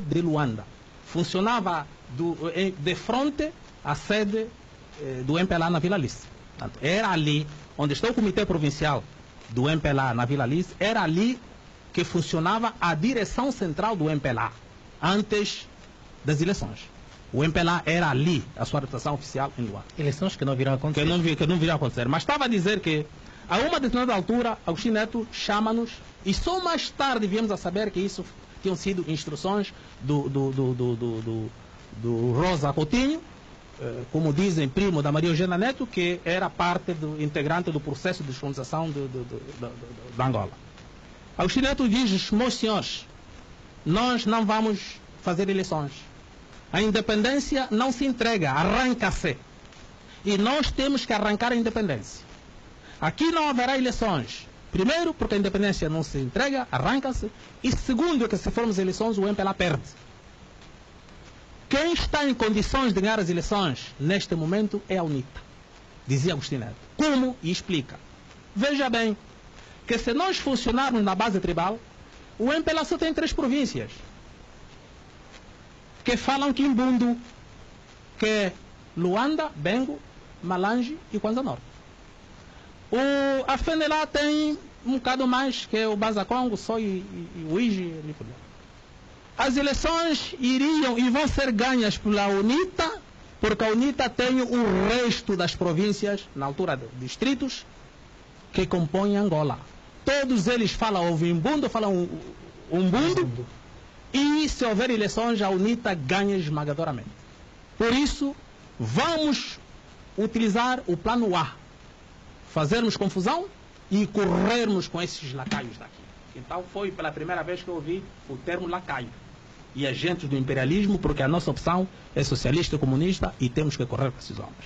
de Luanda. Funcionava de frente à sede do MPLA na Vila Alice. Portanto, era ali onde está o Comitê Provincial do MPLA na Vila Alice, era ali que funcionava a direção central do MPLA, antes das eleições. O MPLA era ali, a sua representação oficial em Luanda. Eleições que não virão a acontecer. Que não virão a acontecer. Mas estava a dizer que, a uma determinada altura, Agostinho Neto chama-nos, e só mais tarde viemos a saber que isso tinham sido instruções do Rosa Coutinho, como dizem, primo da Maria Eugênia Neto, que era parte integrante do processo de descolonização da Angola. Agostinho Neto diz: meus senhores, nós não vamos fazer eleições. A independência não se entrega, arranca-se. E nós temos que arrancar a independência. Aqui não haverá eleições. Primeiro, porque a independência não se entrega, arranca-se. E segundo, que se formos eleições, o MPLA perde. Quem está em condições de ganhar as eleições neste momento é a UNITA, dizia Agostinho Neto. Como? E explica. Veja bem, que se nós funcionarmos na base tribal, o MPLA só tem 3 províncias que falam Quimbundo, que é Luanda, Bengo, Malange e Kwanza Norte. A FENELA tem um bocado mais, que é o Baza Congo, Só e Uigi. As eleições iriam e vão ser ganhas pela UNITA, porque a UNITA tem o resto das províncias, na altura de distritos, que compõem Angola. Todos eles falam Ovimbundo, falam Umbundo, e se houver eleições, a UNITA ganha esmagadoramente. Por isso, vamos utilizar o plano A, fazermos confusão e corrermos com esses lacaios daqui. Então foi pela primeira vez que eu ouvi o termo lacaio e agentes do imperialismo, porque a nossa opção é socialista e comunista e temos que correr com esses homens.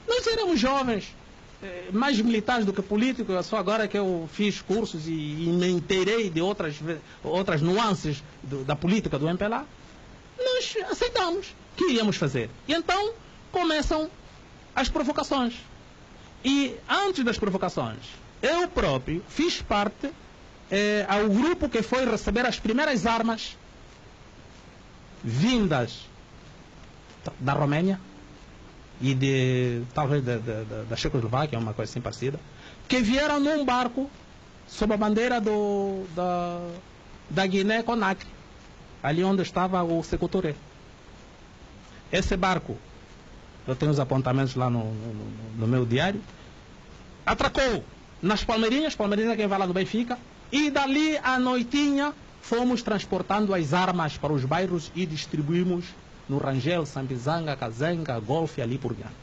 Nós éramos jovens, mais militares do que políticos, só agora que eu fiz cursos e me inteirei de outras nuances da política do MPLA, nós aceitamos que íamos fazer. E então começam as provocações. E antes das provocações, eu próprio fiz parte ao grupo que foi receber as primeiras armas vindas da Roménia e talvez da Checoslováquia, uma coisa assim parecida, que vieram num barco sob a bandeira da Guiné-Conakry, ali onde estava o Sékou Touré. Esse barco, eu tenho os apontamentos lá no meu diário, atracou nas Palmeirinhas quem vai lá no Benfica, e dali à noitinha fomos transportando as armas para os bairros e distribuímos no Rangel, Sambizanga, Kazenga, Golfe, ali por diante.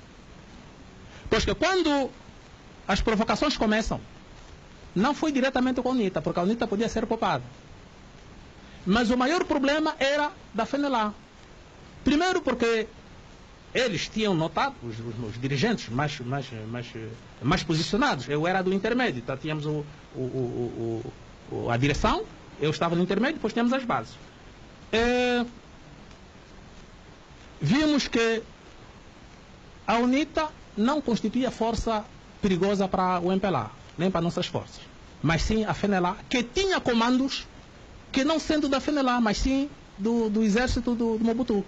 Pois que quando as provocações começam, não foi diretamente com a UNITA, porque a UNITA podia ser poupada. Mas o maior problema era da FENELA. Primeiro porque eles tinham notado, os dirigentes mais posicionados, eu era do intermédio, então tínhamos a direção, eu estava no intermédio, depois tínhamos as bases. Vimos que a UNITA não constituía força perigosa para o MPLA, nem para nossas forças, mas sim a FENELA, que tinha comandos que não sendo da FENELA, mas sim do exército do Mobutu.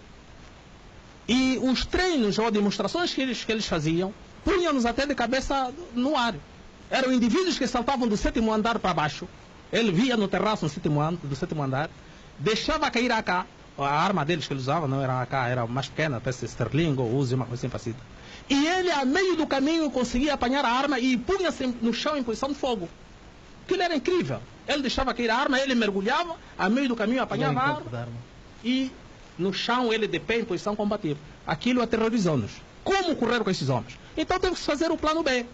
E os treinos ou demonstrações que eles faziam punham-nos até de cabeça no ar. Eram indivíduos que saltavam do 7º andar para baixo. Ele via no terraço do 7º andar, deixava cair a AK, a arma deles que eles usavam não era a AK, era mais pequena, parece Sterling ou Uzi, uma coisa assim parecida. E ele, a meio do caminho, conseguia apanhar a arma e punha-se no chão em posição de fogo. Aquilo era incrível. Ele deixava cair a arma, ele mergulhava, a meio do caminho apanhava a arma e no chão ele de pé em posição combativa. Aquilo aterrorizou-nos. Como correr com esses homens? Então temos que fazer o plano B.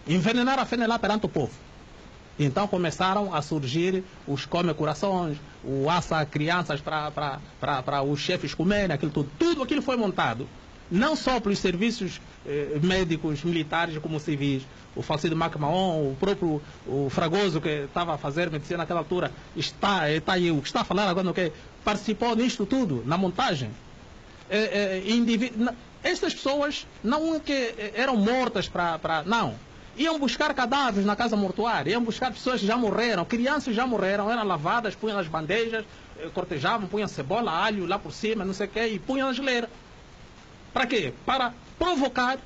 Envenenar a FENELA perante o povo. Então começaram a surgir os come-corações, o assa crianças para os chefes comerem, aquilo tudo. Tudo aquilo foi montado, não só pelos serviços médicos, militares como civis. O falecido Macmahon, o próprio Fragoso, que estava a fazer medicina naquela altura, está aí, o que está a falar agora, no que participou nisto tudo, na montagem. Estas pessoas não que eram mortas não. Iam buscar cadáveres na casa mortuária, iam buscar pessoas que já morreram, crianças já morreram, eram lavadas, punham nas bandejas, cortejavam, punham cebola, alho lá por cima, não sei o quê, e punham na geleira. Para quê? Para provocar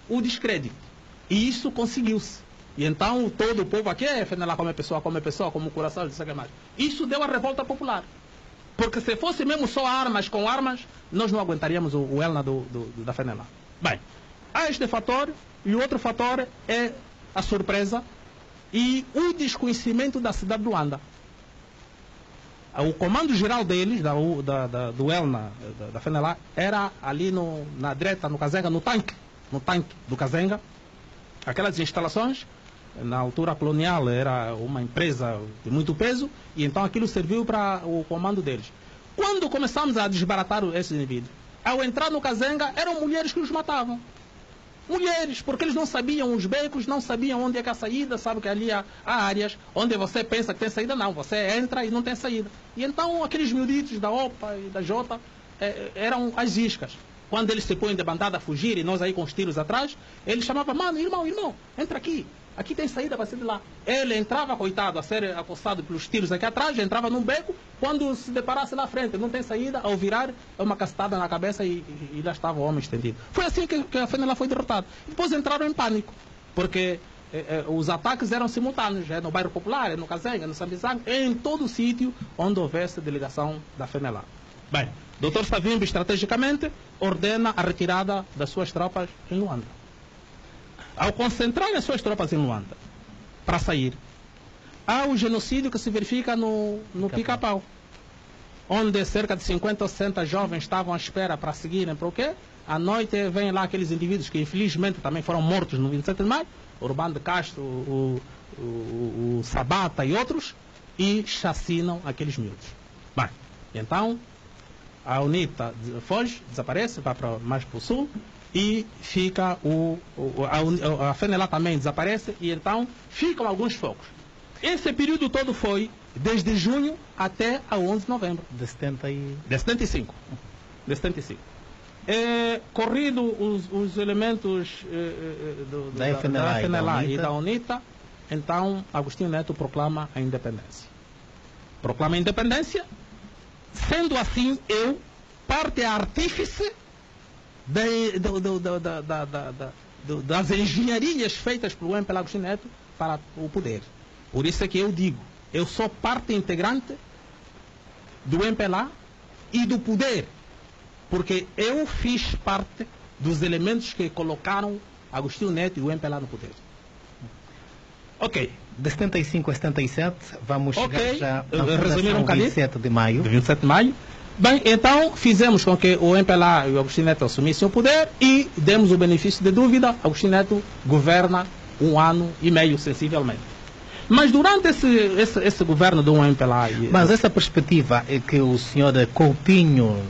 o descrédito. E isso conseguiu-se. E então todo o povo aqui, FNLA como pessoa, como coração, não sei o que mais. Isso deu a revolta popular. Porque se fosse mesmo só armas com armas, nós não aguentaríamos o ELNA da FNLA. Bem, há este fator, e o outro fator é a surpresa e o desconhecimento da cidade de Luanda. O comando geral deles, do ELNA, da FNLA, era ali na direita, no Kazenga, no tanque do Kazenga. Aquelas instalações, na altura colonial, era uma empresa de muito peso, e então aquilo serviu para o comando deles. Quando começamos a desbaratar esses indivíduos, ao entrar no Kazenga, eram mulheres que os matavam. Mulheres, porque eles não sabiam os becos, não sabiam onde é que a saída, sabe que ali há áreas onde você pensa que tem saída, não, você entra e não tem saída. E então aqueles miuditos da OPA e da Jota eram as iscas. Quando eles se põem de bandada a fugir e nós aí com os tiros atrás, ele chamava, mano, irmão, entra aqui. Aqui tem saída para sair de lá. Ele entrava, coitado, a ser acossado pelos tiros aqui atrás, entrava num beco, quando se deparasse na frente, não tem saída, ao virar, uma castada na cabeça e lá estava o homem estendido. Foi assim que a FNLA foi derrotada. Depois entraram em pânico, porque os ataques eram simultâneos, no bairro Popular, no Kazenga, no Sambizang, em todo o sítio onde houvesse delegação da FNLA. Bem, Dr. Savimbi, estrategicamente, ordena a retirada das suas tropas em Luanda. Ao concentrar as suas tropas em Luanda, para sair, há o genocídio que se verifica no Pica-Pau, onde cerca de 50 ou 60 jovens estavam à espera para seguirem para o quê? À noite vêm lá aqueles indivíduos que infelizmente também foram mortos no 27 de maio, Urbano de Castro, o Sabata e outros, e chacinam aqueles miúdos. Bem, então a UNITA foge, desaparece, vai mais para o sul, e fica a FNLA também desaparece, e então ficam alguns focos. Esse período todo foi desde junho até a 11 de novembro. De 75. Corrido os elementos da FNLA e da UNITA, então Agostinho Neto proclama a independência. Proclama a independência, sendo assim eu parte artífice das engenharias feitas pelo MPLA Agostinho Neto para o poder. Por isso é que eu digo, eu sou parte integrante do MPLA e do poder, porque eu fiz parte dos elementos que colocaram Agostinho Neto e o MPLA no poder. Ok. De 75 a 77, vamos chegar já resumir um bocadinho. 27 de maio. 27 de maio. Bem, então fizemos com que o MPLA e o Agostinho Neto assumissem o poder e demos o benefício de dúvida. Agostinho Neto governa 1 ano e meio, sensivelmente. Mas durante esse governo do MPLA... Mas essa perspectiva é que o senhor Coutinho,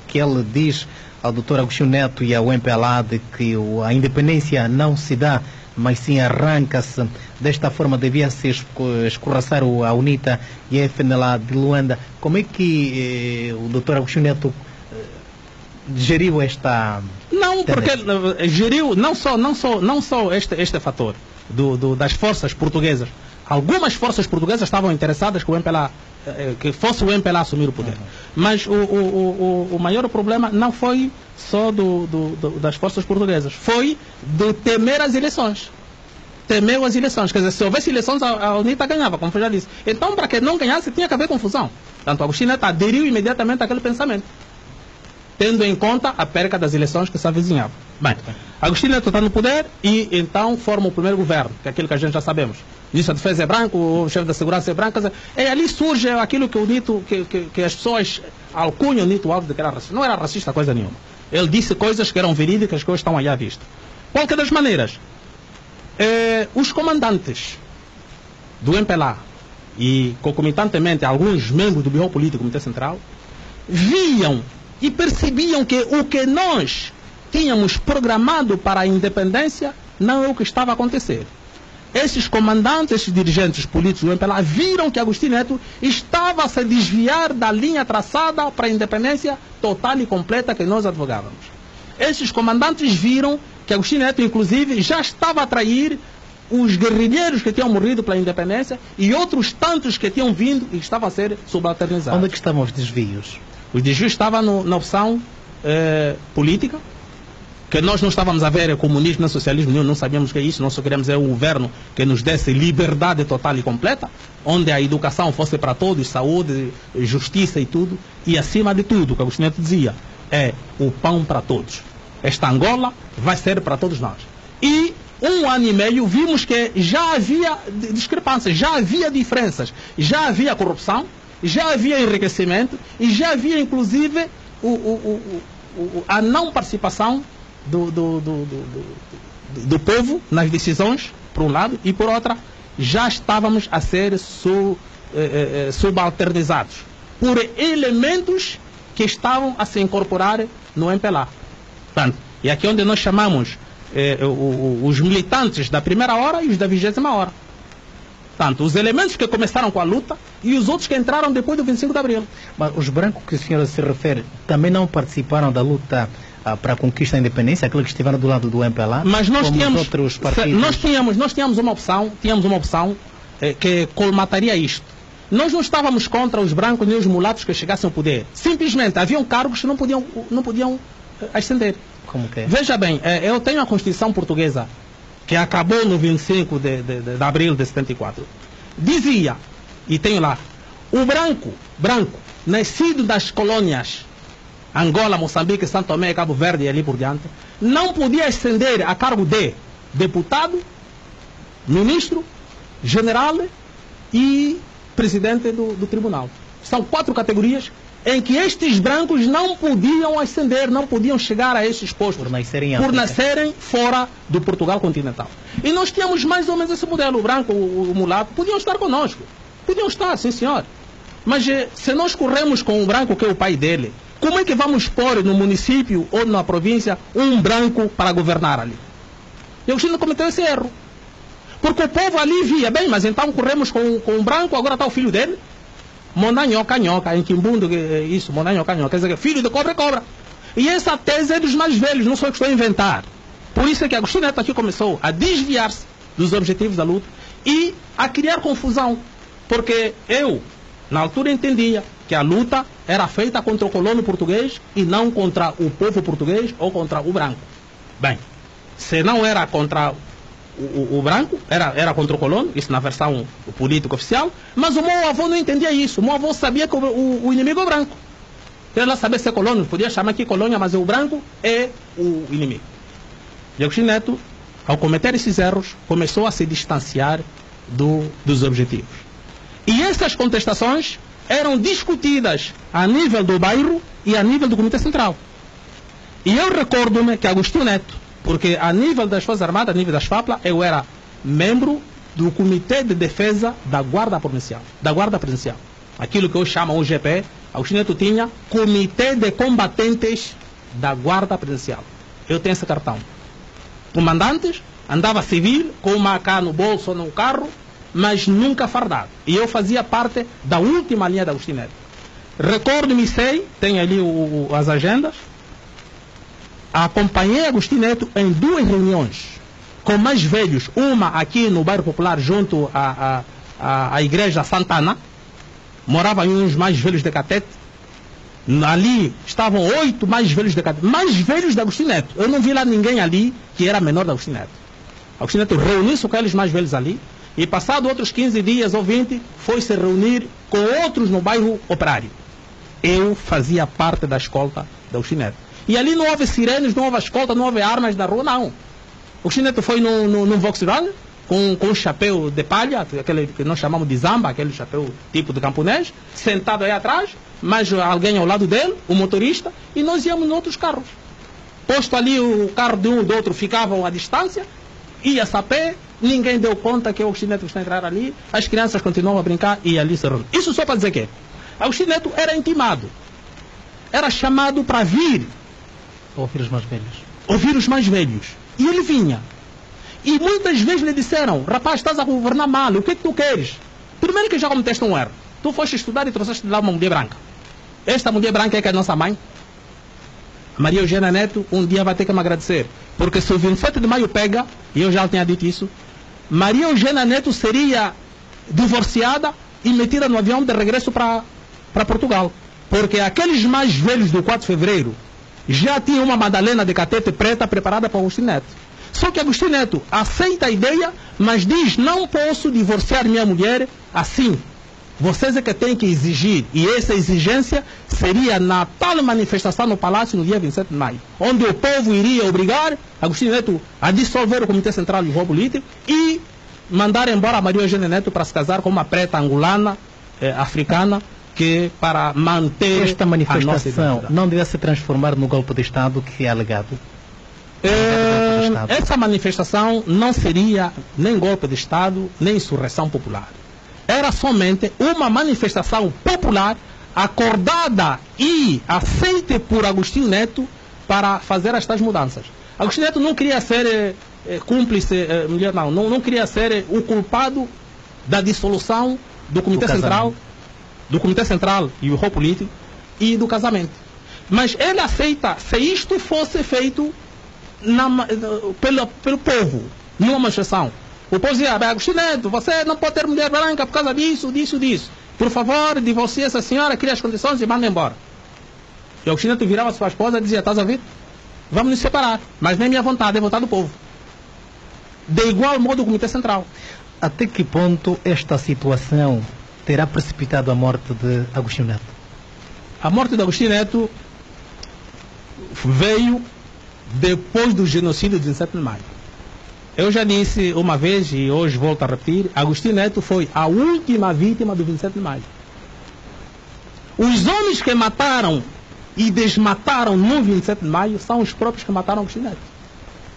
que ele diz ao Dr. Agostinho Neto e ao MPLA de que a independência não se dá, mas sim arranca-se, desta forma devia-se escorraçar a UNITA e a FNLA de Luanda. Como é que o Dr. Agostinho Neto geriu esta... Não, porque geriu não só este fator das forças portuguesas. Algumas forças portuguesas estavam interessadas que o MPLA, que fosse o MPLA assumir o poder. Mas o maior problema não foi só das forças portuguesas, foi de temer as eleições. Temeu as eleições, quer dizer, se houvesse eleições a UNITA ganhava, como eu já disse. Então, para que não ganhasse, tinha que haver confusão. Portanto, Agostinho Neto aderiu imediatamente àquele pensamento, tendo em conta a perca das eleições que se avizinhavam. Bem, Agostinho Neto está no poder e então forma o primeiro governo, que é aquilo que a gente já sabemos. O ministro da Defesa é branco, o chefe da Segurança é branco, e ali surge aquilo que o Nito, que as pessoas alcunham o Nito Alves de que era racista. Não era racista coisa nenhuma. Ele disse coisas que eram verídicas, que hoje estão aí à vista. Qualquer das maneiras, os comandantes do MPLA e concomitantemente alguns membros do Bureau Político do Comitê Central viam e percebiam que o que nós tínhamos programado para a independência não é o que estava a acontecer. Esses comandantes, esses dirigentes políticos do MPLA viram que Agostinho Neto estava a se desviar da linha traçada para a independência total e completa que nós advogávamos. Esses comandantes viram que Agostinho Neto, inclusive, já estava a trair os guerrilheiros que tinham morrido pela independência e outros tantos que tinham vindo e estavam a ser subalternizados. Onde é que estavam os desvios? Os desvios estavam na opção política, que nós não estávamos a ver comunismo nem socialismo nenhum, não sabíamos o que é isso, nós só queríamos um governo que nos desse liberdade total e completa, onde a educação fosse para todos, saúde, justiça e tudo, e acima de tudo, o que Agostinho Neto dizia, é o pão para todos. Esta Angola vai ser para todos nós. E 1 ano e meio vimos que já havia discrepâncias, já havia diferenças, já havia corrupção, já havia enriquecimento e já havia inclusive a não participação do povo nas decisões, por um lado, e por outra, já estávamos a ser subalternizados por elementos que estavam a se incorporar no MPLA. Portanto, e aqui onde nós chamamos os militantes da primeira hora e os da 20ª hora. Portanto, os elementos que começaram com a luta e os outros que entraram depois do 25 de abril. Mas os brancos que a senhora se refere também não participaram da luta para a conquista da independência, aqueles que estiveram do lado do MPLA? Mas nós tínhamos, outros partidos? nós tínhamos uma opção, que colmataria isto. Nós não estávamos contra os brancos nem os mulatos que chegassem ao poder. Simplesmente haviam cargos que não podiam ascender. Como que é? Veja bem, eu tenho a Constituição Portuguesa, que acabou no 25 de abril de 74. Dizia, e tenho lá, o branco, nascido das colônias Angola, Moçambique, São Tomé, Cabo Verde e ali por diante, não podia ascender a cargo de deputado, ministro, general e presidente do tribunal. São 4 categorias em que estes brancos não podiam ascender, não podiam chegar a estes postos, por nascerem fora do Portugal continental. E nós tínhamos mais ou menos esse modelo. O branco, o mulato, podiam estar conosco. Podiam estar, sim senhor. Mas se nós corremos com o branco que é o pai dele, como é que vamos pôr no município ou na província um branco para governar ali? E o Agostinho cometeu esse erro. Porque o povo ali via, bem, mas então corremos com o branco, agora está o filho dele. Mondanhoca, em Quimbundo, isso, Mondanhoca, quer dizer, filho de cobra é cobra. E essa tese é dos mais velhos, não sou eu que estou a inventar. Por isso é que Agostinho Neto aqui começou a desviar-se dos objetivos da luta e a criar confusão. Porque eu, na altura, entendia que a luta era feita contra o colono português e não contra o povo português ou contra o branco. Bem, se não era contra o branco, era contra o colono, isso na versão política oficial, mas o meu avô não entendia isso. O meu avô sabia que o inimigo é o branco. Ele lá sabia ser colono, podia chamar aqui colônia, mas o branco é o inimigo. E Agostinho Neto, ao cometer esses erros, começou a se distanciar dos objetivos. E essas contestações eram discutidas a nível do bairro e a nível do Comitê Central. E eu recordo-me que Agostinho Neto, porque a nível das Forças Armadas, a nível das FAPLA, eu era membro do Comitê de Defesa da Guarda Provincial. Aquilo que eu chamo o GP, Agostinho Neto tinha Comitê de Combatentes da Guarda Provincial. Eu tenho esse cartão. Comandantes, andava civil, com uma AK no bolso ou no carro, mas nunca fardado. E eu fazia parte da última linha da Agostinho Neto. Recordo-me, tenho ali as agendas, acompanhei Agostinho Neto em 2 reuniões com mais velhos, uma aqui no bairro Popular junto à igreja Santana, moravam uns mais velhos de Catete, ali estavam 8 mais velhos de Catete, mais velhos de Agostinho Neto. Eu não vi lá ninguém ali que era menor de Agostinho Neto. Agostinho Neto reuniu-se com aqueles mais velhos ali e passado outros 15 dias ou 20 foi se reunir com outros no bairro Operário. Eu fazia parte da escolta de Agostinho Neto. E ali não houve sirenes, não houve escolta, não houve armas na rua, não. O Agostinho Neto foi num Volkswagen com um chapéu de palha, aquele que nós chamamos de zamba, aquele chapéu tipo de camponês, sentado aí atrás, mais alguém ao lado dele, o motorista, e nós íamos em outros carros. Posto ali o carro de um e do outro ficavam à distância, ia-se a pé, ninguém deu conta que o Agostinho Neto está a entrar ali, as crianças continuavam a brincar e ali se reuniam. Isso só para dizer que Agostinho Neto era intimado, era chamado para vir ouvir os mais velhos. Ouvir os mais velhos. E ele vinha. E muitas vezes lhe disseram, rapaz, estás a governar mal, o que é que tu queres? Primeiro que já cometeste um erro. Tu foste estudar e trouxeste lá uma mulher branca. Esta mulher branca é que é a nossa mãe. Maria Eugênia Neto um dia vai ter que me agradecer. Porque se o 27 de maio pega, e eu já tinha dito isso, Maria Eugênia Neto seria divorciada e metida no avião de regresso para Portugal. Porque aqueles mais velhos do 4 de fevereiro já tinham uma Madalena de catete preta preparada para Agostinho Neto. Só que Agostinho Neto aceita a ideia, mas diz: não posso divorciar minha mulher assim. Vocês é que têm que exigir. E essa exigência seria na tal manifestação no Palácio no dia 27 de maio, onde o povo iria obrigar Agostinho Neto a dissolver o Comitê Central do Jogo Político e mandar embora a Maria Eugênia Neto para se casar com uma preta angolana, africana, que para manter esta manifestação não deve se transformar no golpe de Estado que é alegado? Essa manifestação não seria nem golpe de Estado, nem insurreição popular. Era somente uma manifestação popular acordada e aceita por Agostinho Neto para fazer estas mudanças. Agostinho Neto não queria ser cúmplice, não queria ser o culpado da dissolução do Comitê Central, do Comitê Central e o Jogo Político e do casamento. Mas ele aceita se isto fosse feito pelo povo, numa manifestação. O povo dizia: Agostinho Neto, você não pode ter mulher branca por causa disso. Por favor, divorcie essa senhora, crie as condições e manda embora. E Agostinho Neto virava sua esposa e dizia: estás a ouvir? Vamos nos separar, mas nem minha vontade, é vontade do povo. De igual modo o Comitê Central. Até que ponto esta situação terá precipitado a morte de Agostinho Neto? A morte de Agostinho Neto veio depois do genocídio de 17 de maio. Eu já disse uma vez e hoje volto a repetir: Agostinho Neto foi a última vítima do 27 de maio. Os homens que mataram e desmataram no 27 de maio são os próprios que mataram Agostinho Neto.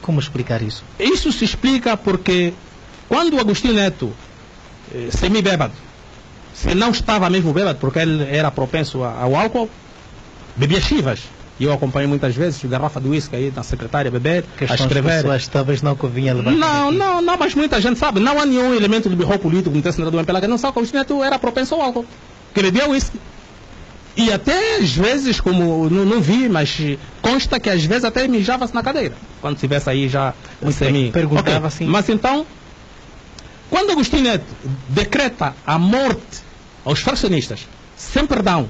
Como explicar isso? Isso se explica porque quando o Agostinho Neto, semi-bêbado, se não estava mesmo bêbado porque ele era propenso ao álcool, bebia chivas. E eu acompanhei muitas vezes garrafa de uísque aí na secretária beber, a escrever. Pessoas talvez não convinha levar. Não, mas muita gente sabe. Não há nenhum elemento do birro político no Central do MPLA que não sabe que o Agostinho Neto era propenso ao álcool, que bebia uísque. E até às vezes, como não vi, mas consta que às vezes até mijava-se na cadeira. Quando estivesse aí já perguntava assim. Mas então, quando Agostinho Neto decreta a morte aos fraccionistas, sem perdão,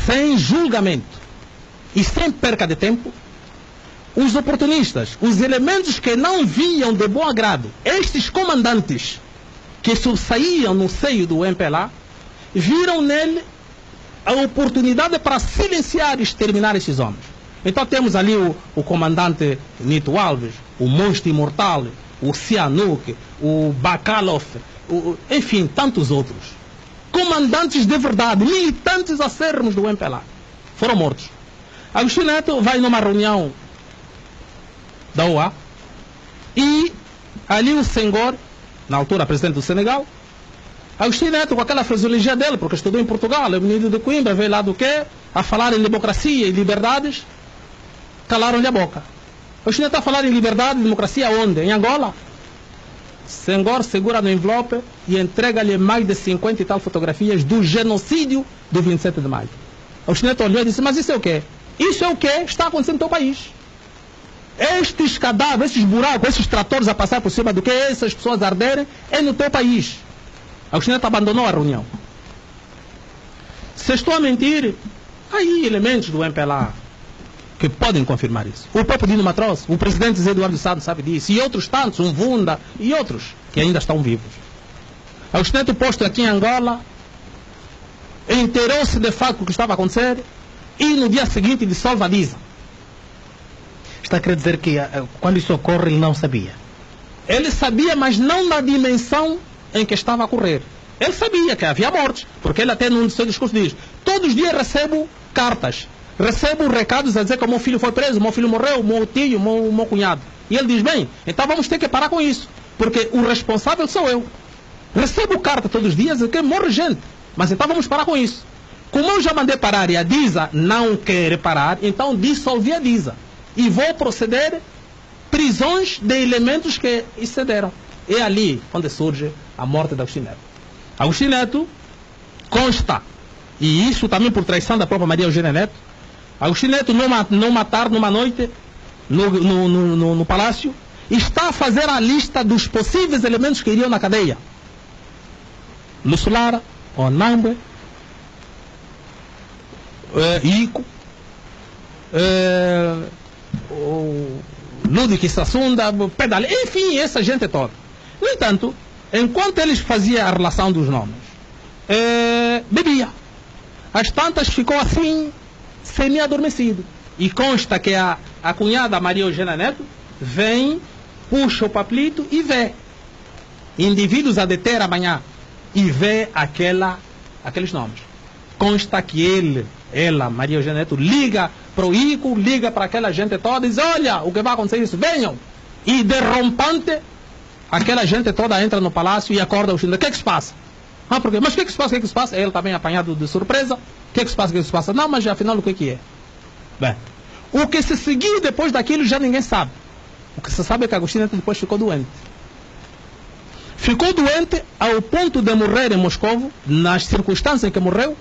sem julgamento e sem perca de tempo, os oportunistas, os elementos que não viam de bom agrado estes comandantes que saíam no seio do MPLA, viram nele a oportunidade para silenciar e exterminar esses homens. Então temos ali o comandante Nito Alves, o Monstro Imortal, o Sihanouk, o Bakalov, enfim, tantos outros. Comandantes de verdade, militantes acérrimos do MPLA, foram mortos. Agostinho Neto vai numa reunião da OA e ali o senhor, na altura presidente do Senegal, Agostinho Neto, com aquela fisiologia dele, porque estudou em Portugal, é menino de Coimbra, veio lá do quê? A falar em democracia e liberdades, calaram-lhe a boca. Agostinho Neto a falar em liberdade e democracia onde? Em Angola? Senhor segura no envelope e entrega-lhe mais de 50 e tal fotografias do genocídio do 27 de maio. Agostinho Neto olhou e disse: mas isso é o quê? Isso é o que está acontecendo no teu país. Estes cadáveres, esses buracos, esses tratores a passar por cima do que essas pessoas arderem, é no teu país. Agostinho Neto abandonou a reunião. Se estou a mentir, há aí elementos do MPLA que podem confirmar isso. O próprio Dino Matroz, o presidente Zé Eduardo Santos sabe disso, e outros tantos, um Vunda e outros que ainda estão vivos. Agostinho Neto, posto aqui em Angola, inteirou-se de facto o que estava a acontecer e no dia seguinte dissolve a DISA. Está a querer dizer que quando isso ocorre ele não sabia? Ele sabia, mas não na dimensão em que estava a ocorrer. Ele sabia que havia mortes, porque ele até num dos seus discursos diz: todos os dias recebo cartas, recebo recados a dizer que o meu filho foi preso, o meu filho morreu, o meu tio, o meu cunhado. E ele diz: bem, então vamos ter que parar com isso, porque o responsável sou eu. Recebo carta todos os dias de que morre gente, mas então vamos parar com isso. Como eu já mandei parar e a DISA não quer parar, então dissolvi a DISA. E vou proceder prisões de elementos que excederam. É ali onde surge a morte de Agostinho Neto. Agostinho Neto consta, e isso também por traição da própria Maria Eugênia Neto, Agostinho Neto não matar numa noite no palácio, está a fazer a lista dos possíveis elementos que iriam na cadeia. Lusulara, Onambe, Ico, Ludwig Sassunda, Pedale, enfim, essa gente toda. No entanto, enquanto eles faziam a relação dos nomes, bebia. As tantas ficou assim, semi-adormecido. E consta que a cunhada Maria Eugênia Neto vem, puxa o papelito e vê indivíduos a deter amanhã e vê aqueles nomes. Consta que ela, Maria Eugênia Neto, liga para o Ico, liga para aquela gente toda e diz: olha, o que vai acontecer é isso, venham. E derrompante, aquela gente toda entra no palácio e acorda o Chile. O que é que se passa? Ah, por quê? Mas o que é que se passa? O que é que se passa? Ele também apanhado de surpresa. O que é que se passa? O que é que se passa? Não, mas afinal o que é que é? Bem, o que se seguiu depois daquilo já ninguém sabe. O que se sabe é que Agostinho Neto depois ficou doente. Ficou doente ao ponto de morrer em Moscovo, nas circunstâncias em que morreu,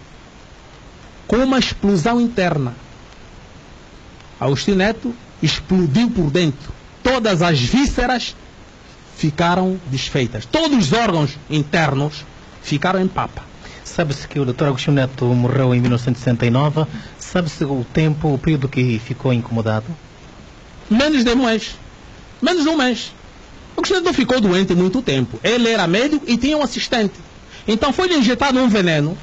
com uma explosão interna. Agostinho Neto explodiu por dentro. Todas as vísceras ficaram desfeitas. Todos os órgãos internos ficaram em papa. Sabe-se que o Dr. Agostinho Neto morreu em 1969. Sabe-se o período que ficou incomodado? Menos de um mês. Menos de um mês. O Agostinho Neto não ficou doente muito tempo. Ele era médico e tinha um assistente. Então foi-lhe injetado um veneno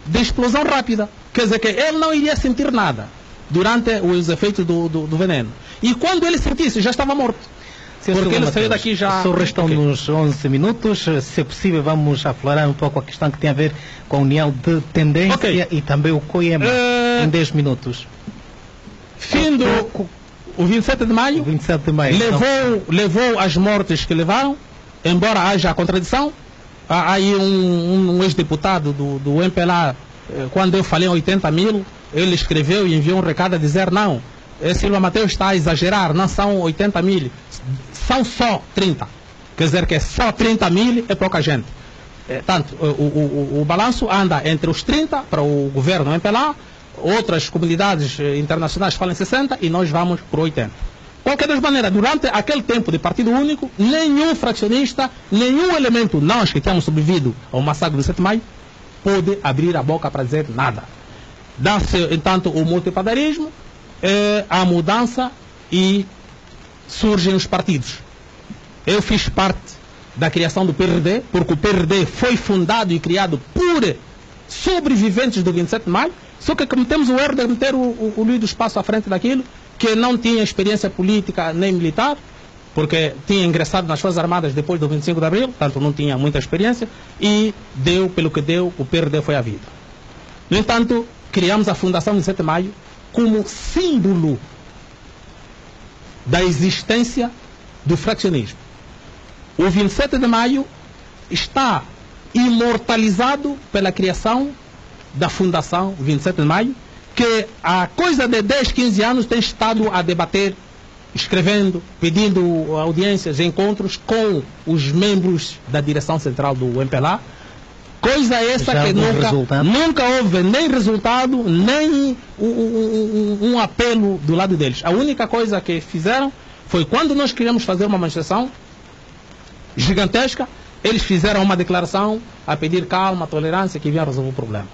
de explosão rápida. Quer dizer que ele não iria sentir nada durante os efeitos do veneno. E quando ele sentisse, já estava morto. Porque ele saiu daqui já... Só restam-nos 11 minutos. Se é possível, vamos aflorar um pouco a questão que tem a ver com a união de tendência e também o COEMA em 10 minutos. Fim do... O 27 de maio, 27 de maio levou as mortes que levaram, embora haja contradição. Há aí um ex-deputado do MPLA, quando eu falei em 80 mil, ele escreveu e enviou um recado a dizer: não, Silva Mateus está a exagerar, não são 80 mil, são só 30. Quer dizer que só 30 mil é pouca gente. Tanto, o balanço anda entre os 30 para o governo MPLA, outras comunidades internacionais falam 60 e nós vamos por 80. Qualquer das maneiras, durante aquele tempo de partido único, nenhum fracionista, nenhum elemento, nós que tínhamos sobrevivido ao massacre do 7 de maio, pôde abrir a boca para dizer nada. Dá-se, entanto, o multipadarismo, a mudança e surgem os partidos. Eu fiz parte da criação do PRD, porque o PRD foi fundado e criado por sobreviventes do 27 de maio, só que cometemos o erro de meter o Luís do Espaço à frente daquilo, que não tinha experiência política nem militar, porque tinha ingressado nas Forças Armadas depois do 25 de abril, portanto não tinha muita experiência, e deu pelo que deu, o PRD foi à vida. No entanto, criamos a Fundação 27 de Maio como símbolo da existência do fraccionismo. O 27 de maio está imortalizado pela criação da Fundação 27 de Maio, que há coisa de 10, 15 anos tem estado a debater, escrevendo, pedindo audiências, encontros com os membros da direção central do MPLA. Coisa essa que nunca houve nem resultado, nem um apelo do lado deles. A única coisa que fizeram foi quando nós queríamos fazer uma manifestação gigantesca, eles fizeram uma declaração a pedir calma, tolerância, que vinha resolver o problema.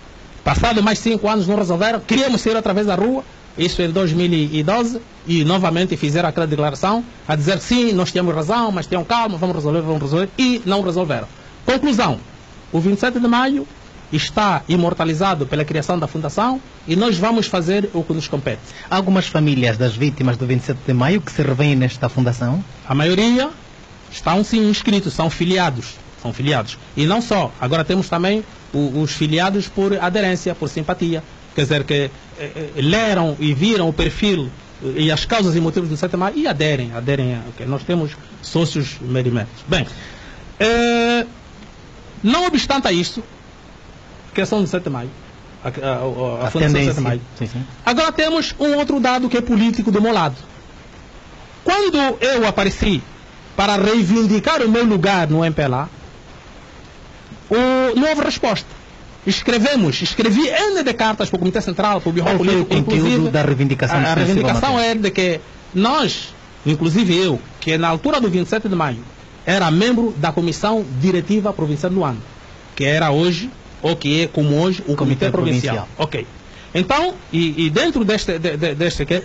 Passado mais 5 anos não resolveram, queríamos sair outra vez da rua, isso em 2012, e novamente fizeram aquela declaração a dizer sim, nós tínhamos razão, mas tenham calma, vamos resolver, e não resolveram. Conclusão, o 27 de maio está imortalizado pela criação da Fundação e nós vamos fazer o que nos compete. Há algumas famílias das vítimas do 27 de maio que se revêem nesta Fundação? A maioria estão sim inscritos, são filiados. E não só, agora temos também os filiados por aderência, por simpatia. Quer dizer que leram e viram o perfil e as causas e motivos do 7 de maio e aderem. Nós temos sócios merimentos. Bem, não obstante a isso, criação do 7 de maio, a Fundação 7 de maio. Sim. Agora temos um outro dado que é político do meu lado. Quando eu apareci para reivindicar o meu lugar no MPLA, não houve resposta. Escrevi N de cartas para o Comitê Central, para o Birro Político, inclusive da reivindicação. A reivindicação é de que nós inclusive eu, que na altura do 27 de maio era membro da Comissão Diretiva Provincial do Luanda, que era hoje, ou que é como hoje, o Comitê Provincial. Ok. Então, e dentro deste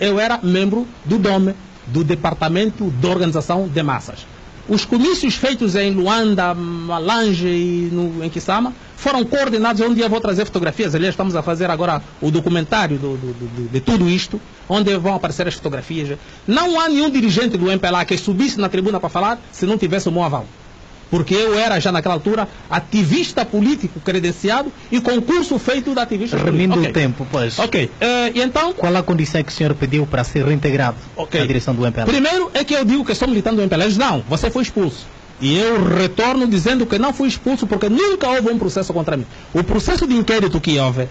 eu era membro do DOME, do Departamento de Organização de Massas. Os comícios feitos em Luanda, Malange e em Kisama foram coordenados, onde eu vou trazer fotografias. Aliás, estamos a fazer agora o documentário de tudo isto, onde vão aparecer as fotografias. Não há nenhum dirigente do MPLA que subisse na tribuna para falar se não tivesse o meu aval. Porque eu era, já naquela altura, ativista político credenciado e concurso feito de ativista político. Remindo o tempo, pois. Ok. E então... Qual a condição que o senhor pediu para ser reintegrado na direção do MPLA? Primeiro é que eu digo que sou militante do MPLA. Eles não, você foi expulso. E eu retorno dizendo que não fui expulso porque nunca houve um processo contra mim. O processo de inquérito que houve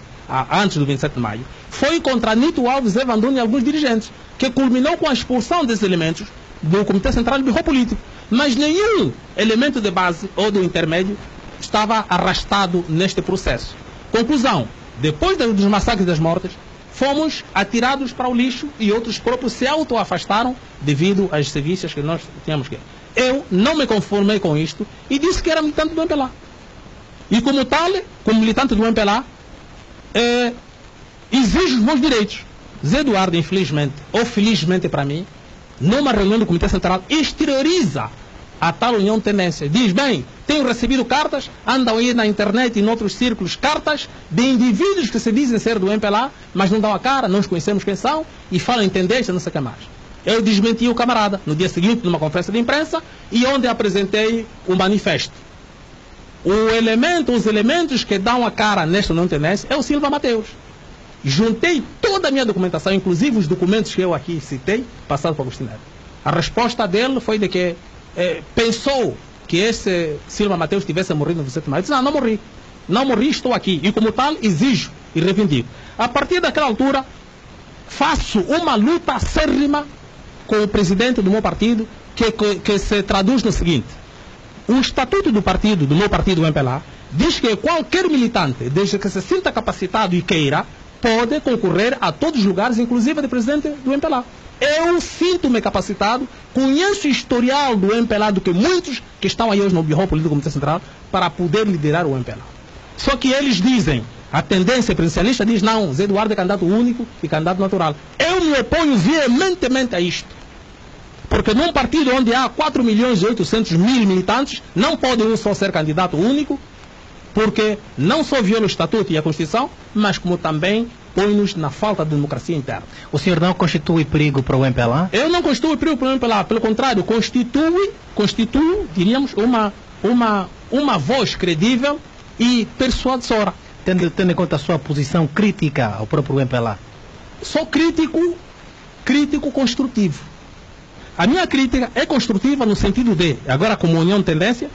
antes do 27 de maio foi contra Nito Alves, Evandro e alguns dirigentes, que culminou com a expulsão desses elementos do Comitê Central de Birro Político. Mas nenhum elemento de base ou do intermédio estava arrastado neste processo. Conclusão, depois dos massacres das mortes, fomos atirados para o lixo e outros próprios se auto-afastaram devido às serviços que nós tínhamos que... Eu não me conformei com isto e disse que era militante do MPLA. E como tal, como militante do MPLA, exijo os meus direitos. Zé Eduardo, infelizmente, ou felizmente para mim, numa reunião do Comitê Central, exterioriza a tal união de tendência. Diz, bem, tenho recebido cartas, andam aí na internet e em outros círculos, cartas de indivíduos que se dizem ser do MPLA, mas não dão a cara, não os conhecemos quem são, e falam em tendência, não sei o que mais. Eu desmenti o camarada no dia seguinte, numa conferência de imprensa, e onde apresentei o manifesto. Os elementos que dão a cara nesta união de tendência é o Silva Mateus. Juntei toda a minha documentação, inclusive os documentos que eu aqui citei, passado para o Agostinho Neto. A resposta dele foi de que pensou que esse Silva Mateus tivesse morrido no 27 de maio. Eu disse, não morri. Não morri, estou aqui. E como tal, exijo e reivindico. A partir daquela altura, faço uma luta acérrima com o presidente do meu partido, que se traduz no seguinte. O estatuto do partido, do meu partido, o MPLA, diz que qualquer militante, desde que se sinta capacitado e queira, pode concorrer a todos os lugares, inclusive de presidente do MPLA. Eu sinto-me capacitado, conheço o historial do MPLA do que muitos que estão aí hoje no Birro Político do Comitê Central para poder liderar o MPLA. Só que eles dizem, a tendência presidencialista diz não, Zé Eduardo é candidato único e candidato natural. Eu me oponho veementemente a isto. Porque num partido onde há 4.800.000 militantes, não pode um só ser candidato único, porque não só viola o Estatuto e a Constituição, mas como também põe-nos na falta de democracia interna. O senhor não constitui perigo para o MPLA? Eu não constituo perigo para o MPLA, pelo contrário, constituo, diríamos, uma voz credível e persuasora. Tendo em conta a sua posição crítica ao próprio MPLA? Sou crítico construtivo. A minha crítica é construtiva no sentido de, agora como união de tendência,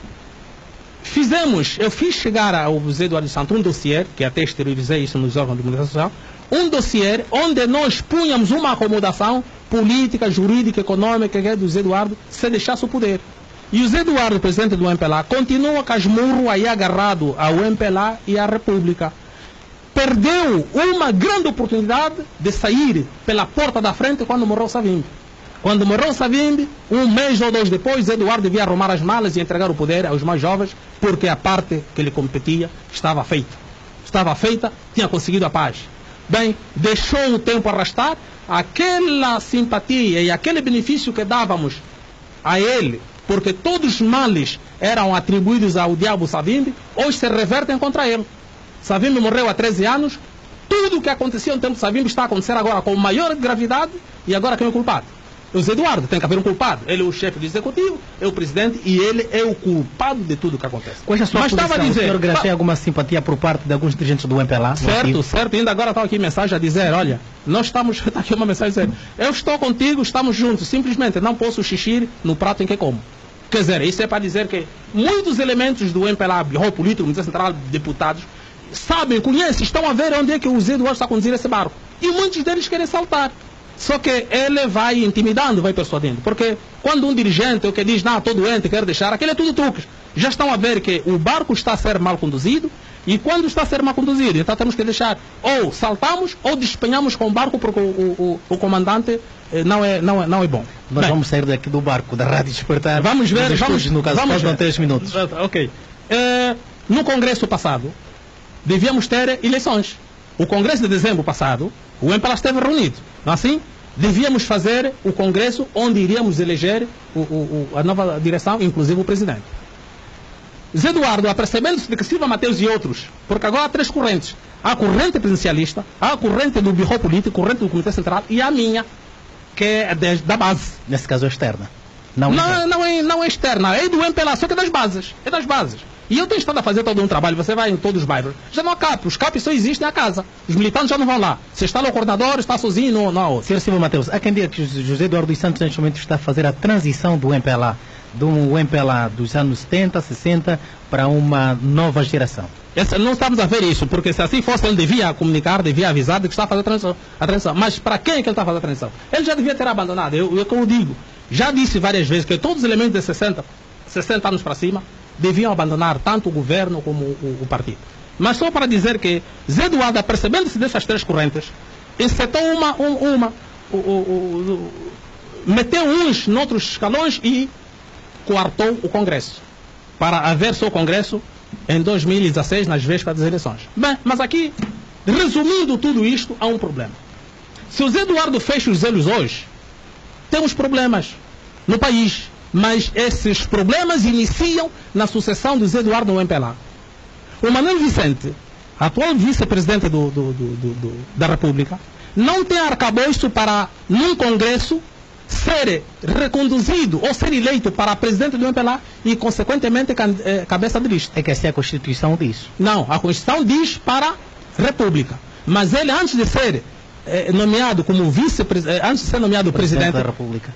eu fiz chegar ao Zé Eduardo Santos um dossiê, que até exteriorizei isso nos órgãos de comunicação social, um dossiê onde nós punhamos uma acomodação política, jurídica, econômica que é do Zé Eduardo, se deixasse o poder. E o Zé Eduardo, presidente do MPLA, continua casmurro aí agarrado ao MPLA e à República. Perdeu uma grande oportunidade de sair pela porta da frente quando morreu Savimbi. Quando morreu Savimbi, um mês ou dois depois, Eduardo devia arrumar as malas e entregar o poder aos mais jovens, porque a parte que lhe competia estava feita. Estava feita, tinha conseguido a paz. Bem, deixou o tempo arrastar, aquela simpatia e aquele benefício que dávamos a ele, porque todos os males eram atribuídos ao diabo Savimbi, hoje se revertem contra ele. Savimbi morreu há 13 anos, tudo o que acontecia no tempo de Savimbi está a acontecer agora com maior gravidade, e agora quem é o culpado? O Zé Eduardo, tem que haver um culpado. Ele é o chefe do executivo, é o presidente e ele é o culpado de tudo o que acontece. Qual é a sua posição? O senhor granjeia alguma simpatia por parte de alguns dirigentes do MPLA? Certo. Ainda agora está aqui mensagem a dizer, olha, nós estamos, está aqui uma mensagem a dizer, eu estou contigo, estamos juntos, simplesmente não posso xixir no prato em que como. Quer dizer, isso é para dizer que muitos elementos do MPLA, Birro Político, Comitê Central, deputados, sabem, conhecem, estão a ver onde é que o Zé Eduardo está a conduzir esse barco. E muitos deles querem saltar. Só que ele vai intimidando, vai persuadindo. Porque quando um dirigente, o que diz, não, estou doente, quero deixar, aquele é tudo truques. Já estão a ver que o barco está a ser mal conduzido, E quando está a ser mal conduzido, então temos que deixar, ou saltamos, ou despenhamos com o barco, porque o comandante não é bom. Nós vamos sair daqui do barco, da Rádio Despertar. Vamos ver, no caso, vamos ver. 3 minutos. Ok. No Congresso passado, devíamos ter eleições. O Congresso de dezembro passado, o MPLA esteve reunido. Não é assim? Devíamos fazer o Congresso onde iríamos eleger a nova direção, inclusive o presidente. Zé Eduardo, apercebendo-se de que Silva Mateus e outros, porque agora há 3 correntes. Há a corrente presidencialista, há a corrente do Birro Político, a corrente do Comitê Central e a minha, que é da base. Nesse caso é externa. Não é externa, é do MPLA, só que é das bases. É das bases. E eu tenho estado a fazer todo um trabalho, você vai em todos os bairros. Já não há CAP, os CAP só existem na casa. Os militantes já não vão lá. Se está lá o coordenador, está sozinho, não há outro. Sr. Silva Mateus, há quem diga que José Eduardo dos Santos neste momento está a fazer a transição do MPLA, do MPLA dos anos 70, 60, para uma nova geração. Não estamos a ver isso, porque se assim fosse, ele devia comunicar, devia avisar de que está a fazer a transição. Mas para quem é que ele está a fazer a transição? Ele já devia ter abandonado. Como eu digo, já disse várias vezes que todos os elementos de 60 anos para cima deviam abandonar tanto o governo como o partido. Mas só para dizer que Zé Eduardo, percebendo-se dessas 3 correntes, encetou meteu uns noutros escalões e coartou o Congresso, para haver só o Congresso em 2016, nas vésperas das eleições. Bem, mas aqui, resumindo tudo isto, há um problema. Se o Zé Eduardo fecha os olhos hoje, temos problemas no país. Mas esses problemas iniciam na sucessão do Zé Eduardo no MPLA. O Manuel Vicente, atual vice-presidente da República, não tem arcabouço para, num Congresso, ser reconduzido ou ser eleito para presidente do MPLA e, consequentemente, cabeça de lista. É que essa é a Constituição diz. Não, a Constituição diz para República. Mas ele, antes de ser nomeado como vice-presidente, antes de ser nomeado presidente da República,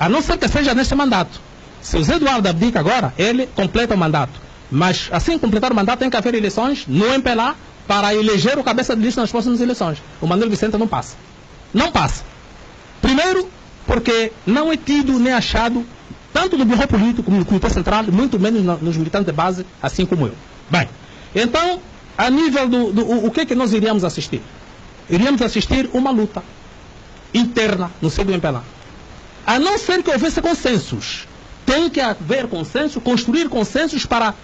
a não ser que seja neste mandato. Se o Zé Eduardo abdica agora, ele completa o mandato. Mas, assim completar o mandato, tem que haver eleições no MPLA para eleger o cabeça de lista nas próximas eleições. O Manuel Vicente não passa. Não passa. Primeiro, porque não é tido nem achado, tanto no Birro Político como no Comitê Central, muito menos nos militantes de base, assim como eu. Bem, então, a nível o que é que nós iríamos assistir? Iríamos assistir uma luta interna no seio do MPLA. A não ser que houvesse consensos. Tem que haver consenso, construir consensos para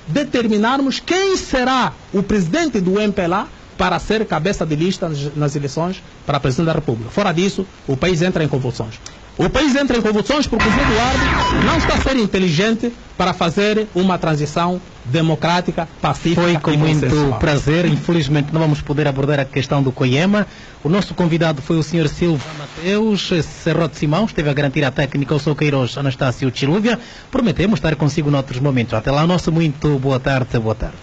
determinarmos quem será o presidente do MPLA para ser cabeça de lista nas eleições para presidente da República. Fora disso, o país entra em convulsões. O país entra em convulsões porque o Zé Eduardo não está a ser inteligente para fazer uma transição democrática, pacífica. Foi com e muito consensual. prazer. Infelizmente não vamos poder abordar a questão do COIEMA. O nosso convidado foi o Sr. Silva Mateus Serrote Simão, esteve a garantir a técnica o Sr. Queiroz Anastácio Chilúvia. Prometemos estar consigo noutros momentos. Até lá, nosso muito boa tarde, boa tarde.